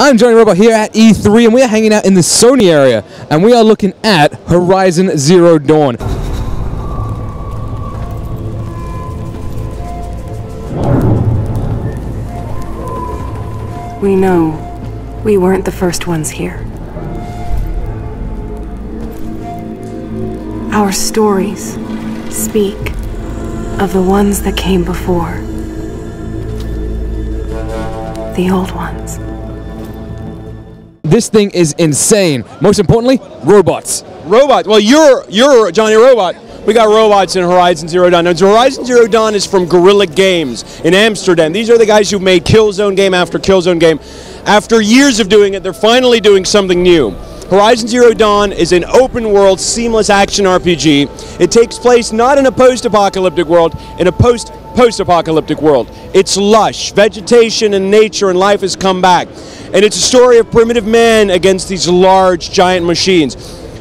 I'm Johnny Robot here at E3, and we are hanging out in the Sony area, and we are looking at Horizon Zero Dawn. We know we weren't the first ones here. Our stories speak of the ones that came before. The old ones. This thing is insane. Most importantly, robots. Robot. Well, you're Johnny Robot. We got robots in Horizon Zero Dawn. Now, Horizon Zero Dawn is from Guerrilla Games in Amsterdam. These are the guys who made Killzone game after Killzone game. After years of doing it, they're finally doing something new. Horizon Zero Dawn is an open-world, seamless action RPG. It takes place not in a post-apocalyptic world, in a post-apocalyptic world. It's lush. Vegetation and nature and life has come back. And it's a story of primitive man against these large, giant machines.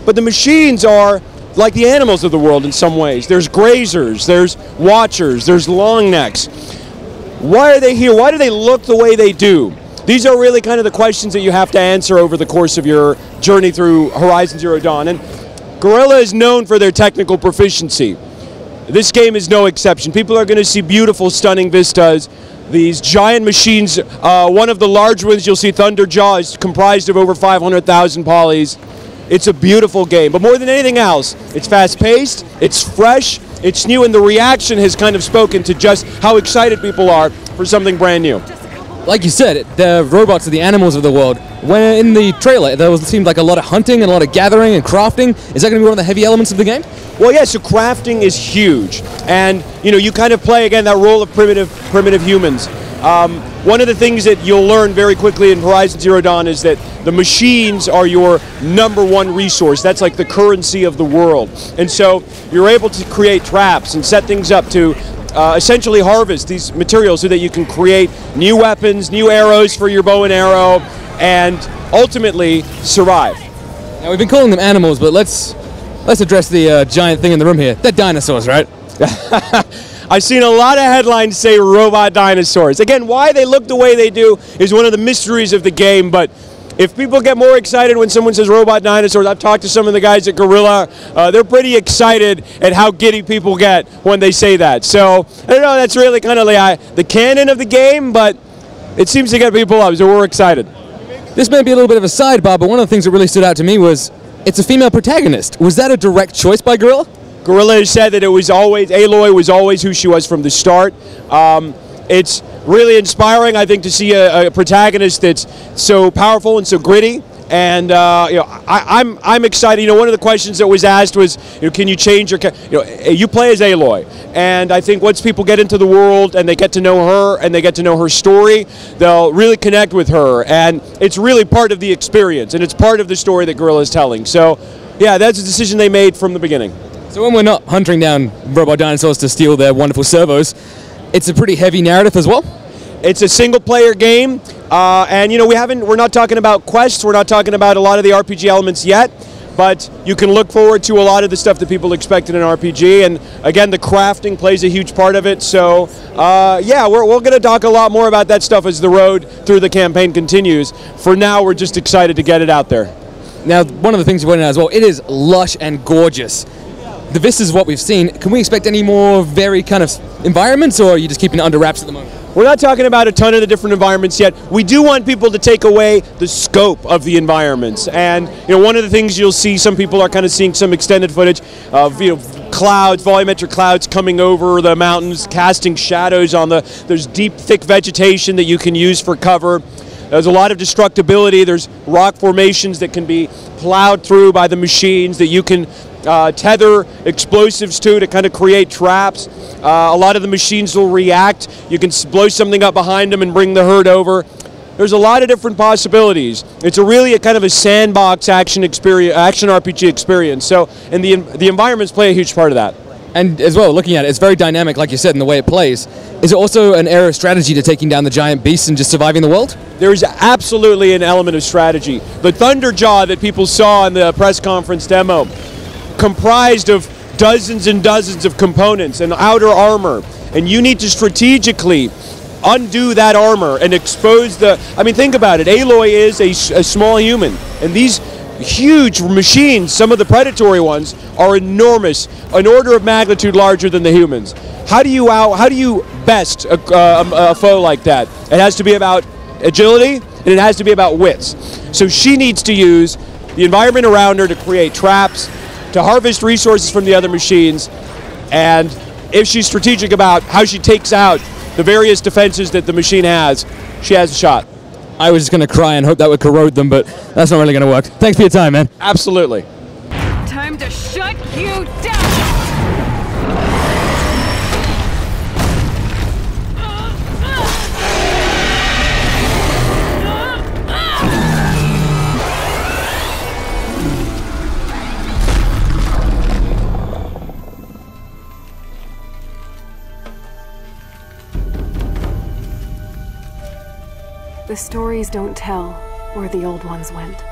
But the machines are like the animals of the world in some ways. There's grazers, there's watchers, there's long necks. Why are they here? Why do they look the way they do? These are really kind of the questions that you have to answer over the course of your journey through Horizon Zero Dawn. And Guerrilla is known for their technical proficiency. This game is no exception. People are going to see beautiful, stunning vistas. These giant machines, one of the large ones you'll see, Thunderjaw, is comprised of over 500,000 polys. It's a beautiful game, but more than anything else, it's fast-paced, it's fresh, it's new, and the reaction has kind of spoken to just how excited people are for something brand new. Like you said, the robots are the animals of the world. When in the trailer, there seemed like a lot of hunting and a lot of gathering and crafting. Is that going to be one of the heavy elements of the game? Well, yeah, so crafting is huge. And, you know, you kind of play, again, that role of primitive humans. One of the things that you'll learn very quickly in Horizon Zero Dawn is that the machines are your #1 resource. That's like the currency of the world. And so you're able to create traps and set things up to essentially harvest these materials so that you can create new weapons, new arrows for your bow and arrow, and ultimately survive. Now, we've been calling them animals, but let's address the giant thing in the room here. They're dinosaurs, right? I've seen a lot of headlines say robot dinosaurs. Again, why they look the way they do is one of the mysteries of the game, but if people get more excited when someone says robot dinosaurs, I've talked to some of the guys at Guerrilla, they're pretty excited at how giddy people get when they say that. So, I don't know, that's really kind of the canon of the game, but it seems to get people up, so we're excited. This may be a little bit of a sidebar, but one of the things that really stood out to me was it's a female protagonist. Was that a direct choice by Guerrilla? Guerrilla has said that it was always, Aloy was always who she was from the start. It's really inspiring, I think, to see a protagonist that's so powerful and so gritty. And you know, I'm excited. You know, one of the questions that was asked was, you know, can you change your? You play as Aloy, and I think once people get into the world and they get to know her and they get to know her story, they'll really connect with her, and it's really part of the experience, and it's part of the story that Guerrilla is telling. So, yeah, that's a decision they made from the beginning. So when we're not hunting down robot dinosaurs to steal their wonderful servos, it's a pretty heavy narrative as well. It's a single-player game, and you know we're not talking about quests. We're not talking about a lot of the RPG elements yet, but you can look forward to a lot of the stuff that people expect in an RPG. And again, the crafting plays a huge part of it. So yeah, we're going to talk a lot more about that stuff as the road through the campaign continues. For now, we're just excited to get it out there. Now, one of the things you pointed out as well, it is lush and gorgeous. The vistas is what we've seen. Can we expect any more varied kind of environments, or are you just keeping it under wraps at the moment? We're not talking about a ton of the different environments yet. We do want people to take away the scope of the environments. And you know, one of the things you'll see, some people are kind of seeing some extended footage of, you know, clouds, volumetric clouds coming over the mountains, casting shadows on there's deep, thick vegetation that you can use for cover. There's a lot of destructibility. There's rock formations that can be plowed through by the machines that you can tether explosives to kind of create traps. A lot of the machines will react. You can blow something up behind them and bring the herd over. There's a lot of different possibilities. It's a kind of a sandbox action RPG experience. So, and the environments play a huge part of that. And as well, looking at it, it's very dynamic, like you said, in the way it plays. Is it also an area of strategy to taking down the giant beasts and just surviving the world? There's absolutely an element of strategy. The Thunderjaw that people saw in the press conference demo comprised of dozens and dozens of components and outer armor, and you need to strategically undo that armor and expose the... I mean, think about it. Aloy is a small human, and these huge machines, some of the predatory ones, are enormous, an order of magnitude larger than the humans. How do you best a foe like that? It has to be about agility, and it has to be about wits. So she needs to use the environment around her to create traps, to harvest resources from the other machines, and if she's strategic about how she takes out the various defenses that the machine has, she has a shot. I was just going to cry and hope that would corrode them, but that's not really going to work. Thanks for your time, man. Absolutely. Time to shut you down! The stories don't tell where the old ones went.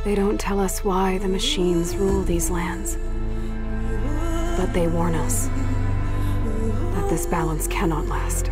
They don't tell us why the machines rule these lands. But they warn us that this balance cannot last.